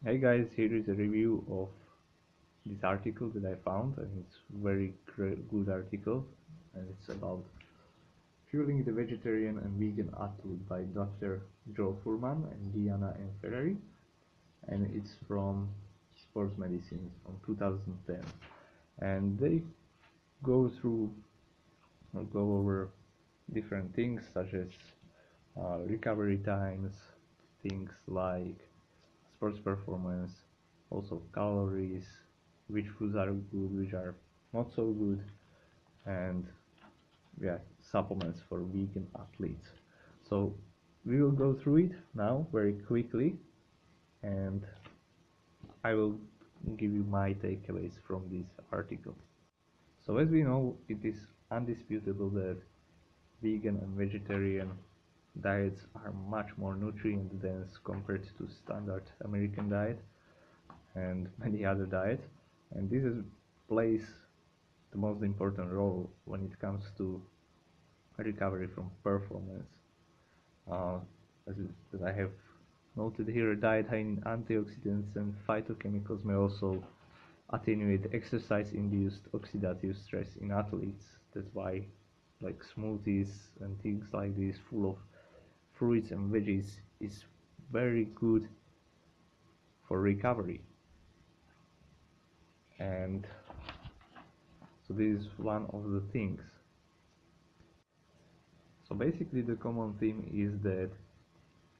Hey guys, here is a review of this article that I found, and it's very good article, and it's about fueling the vegetarian and vegan athlete by Dr. Joe Fuhrman and Diana and Ferrari, and it's from Sports Medicine from 2010, and they go through or go over different things such as recovery times, things like sports performance, also calories, which foods are good, which are not so good, and yeah, supplements for vegan athletes. So we will go through it now very quickly, and I will give you my takeaways from this article. So as we know, it is undisputable that vegan and vegetarian diets are much more nutrient dense compared to standard American diet and many other diets, and this plays the most important role when it comes to recovery from performance. Uh, as I have noted here, a diet high in antioxidants and phytochemicals may also attenuate exercise-induced oxidative stress in athletes. That's why like smoothies and things like this full of fruits and veggies is very good for recovery. And so this is one of the things. So basically the common theme is that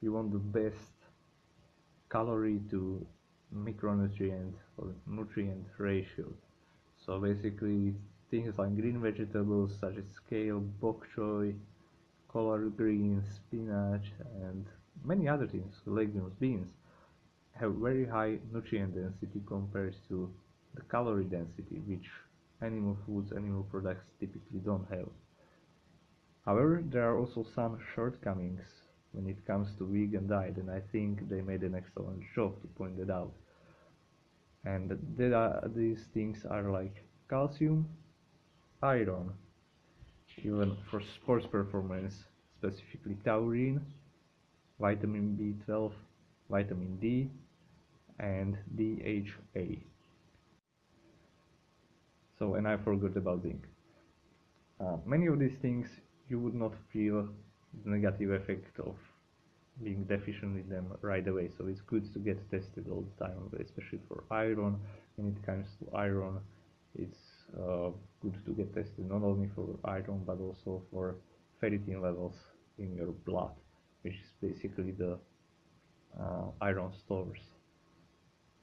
you want the best calorie to micronutrient or nutrient ratio. So basically things like green vegetables such as kale, bok choy, collard greens, spinach, and many other things, legumes, beans, have very high nutrient density compared to the calorie density, which animal foods, animal products typically don't have. However, there are also some shortcomings when it comes to vegan diet, and I think they made an excellent job to point it out. And these things are like calcium, iron, even for sports performance, specifically taurine, vitamin B12, vitamin D, and DHA. So, and I forgot about zinc. Many of these things you would not feel the negative effect of being deficient in them right away. So it's good to get tested all the time, especially for iron. When it comes to iron, it's good to get tested not only for iron but also for ferritin levels in your blood, which is basically the iron stores.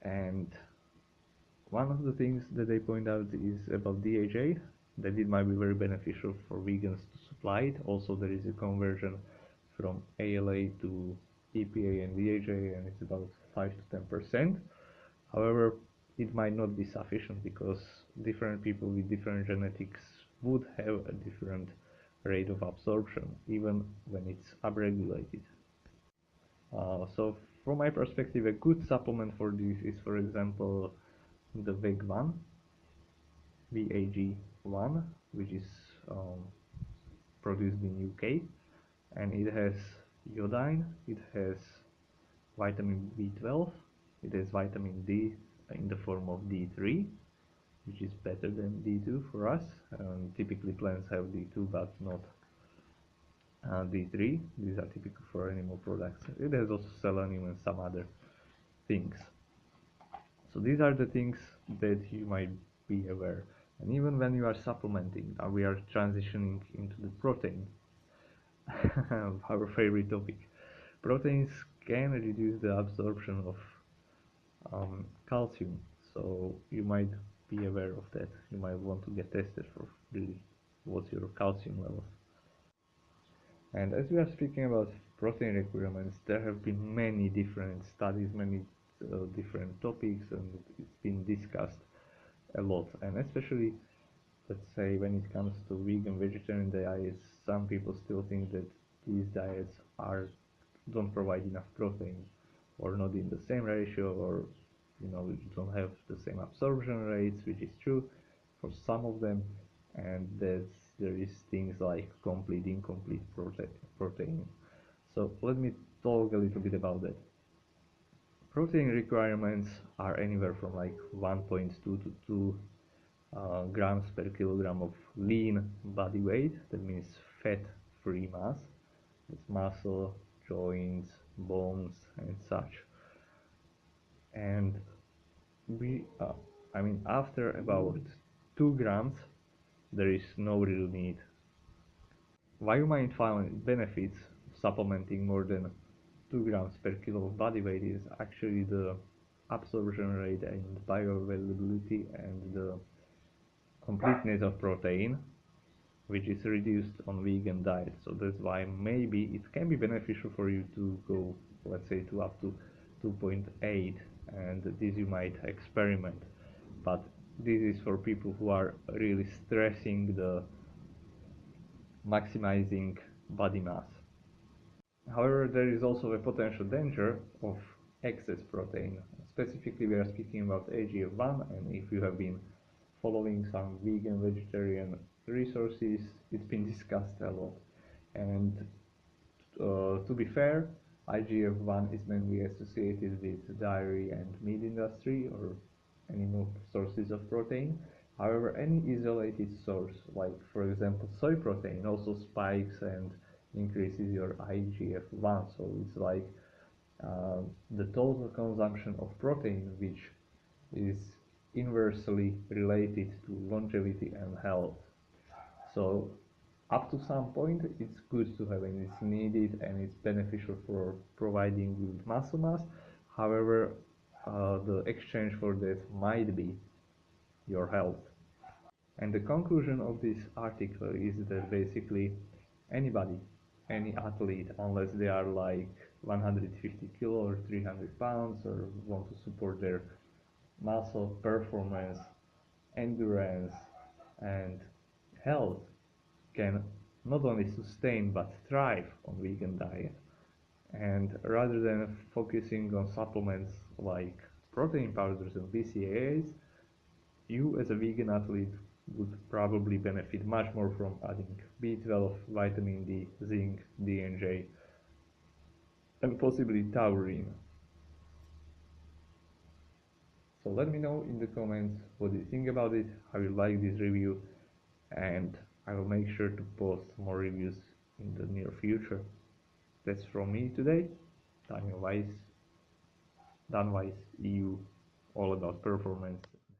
And one of the things that they point out is about DHA, that it might be very beneficial for vegans to supply it. Also, there is a conversion from ALA to EPA and DHA, and it's about 5 to 10%. However, it might not be sufficient because different people with different genetics would have a different rate of absorption, even when it's upregulated. So, from my perspective, a good supplement for this is, for example, the VEG1, VAG1, which is um, produced in UK, and it has iodine, it has vitamin B12, it has vitamin D in the form of D3, which is better than D2 for us. Typically plants have D2 but not D3. These are typical for animal products. It has also selenium and some other things. So these are the things that you might be aware. And even when you are supplementing, we are transitioning into the protein, our favorite topic. Proteins can reduce the absorption of calcium, so you might be aware of that. You might want to get tested for really what's your calcium levels. And as we are speaking about protein requirements, there have been many different studies, many different topics, and it's been discussed a lot. And especially, let's say, when it comes to vegan, vegetarian diets, some people still think that these diets are don't provide enough protein, or not in the same ratio, or you don't have the same absorption rates, which is true for some of them, and that there is things like complete, incomplete protein. So let me talk a little bit about that. Protein requirements are anywhere from like 1.2 to 2 grams per kilogram of lean body weight. That means fat-free mass. It's muscle, joints, bones, and such. And we, after about 2 grams, there is no real need. Why you might find benefits supplementing more than 2 grams per kilo of body weight is actually the absorption rate and bioavailability and the completeness of protein, which is reduced on vegan diet. So that's why maybe it can be beneficial for you to go, let's say, to up to 2.8, and this you might experiment. But this is for people who are really stressing the maximizing body mass. However, there is also a potential danger of excess protein. Specifically, we are speaking about AGF1, and if you have been following some vegan, vegetarian resources, it's been discussed a lot. And to be fair, IGF-1 is mainly associated with dairy and meat industry or animal sources of protein. However, any isolated source, like for example soy protein, also spikes and increases your IGF-1. So it's like the total consumption of protein, which is inversely related to longevity and health. So up to some point it's good to have, and it's needed and it's beneficial for providing you with muscle mass. However, the exchange for that might be your health. And the conclusion of this article is that basically anybody, any athlete, unless they are like 150 kilo or 300 pounds or want to support their muscle performance, endurance, and health, can not only sustain but thrive on vegan diet. And rather than focusing on supplements like protein powders and BCAAs, you as a vegan athlete would probably benefit much more from adding B12, vitamin D, zinc, DNJ, and possibly taurine. So let me know in the comments what you think about it, how you like this review, and I will make sure to post more reviews in the near future. That's from me today, Daniel Weiss, Dan Weiss EU, all about performance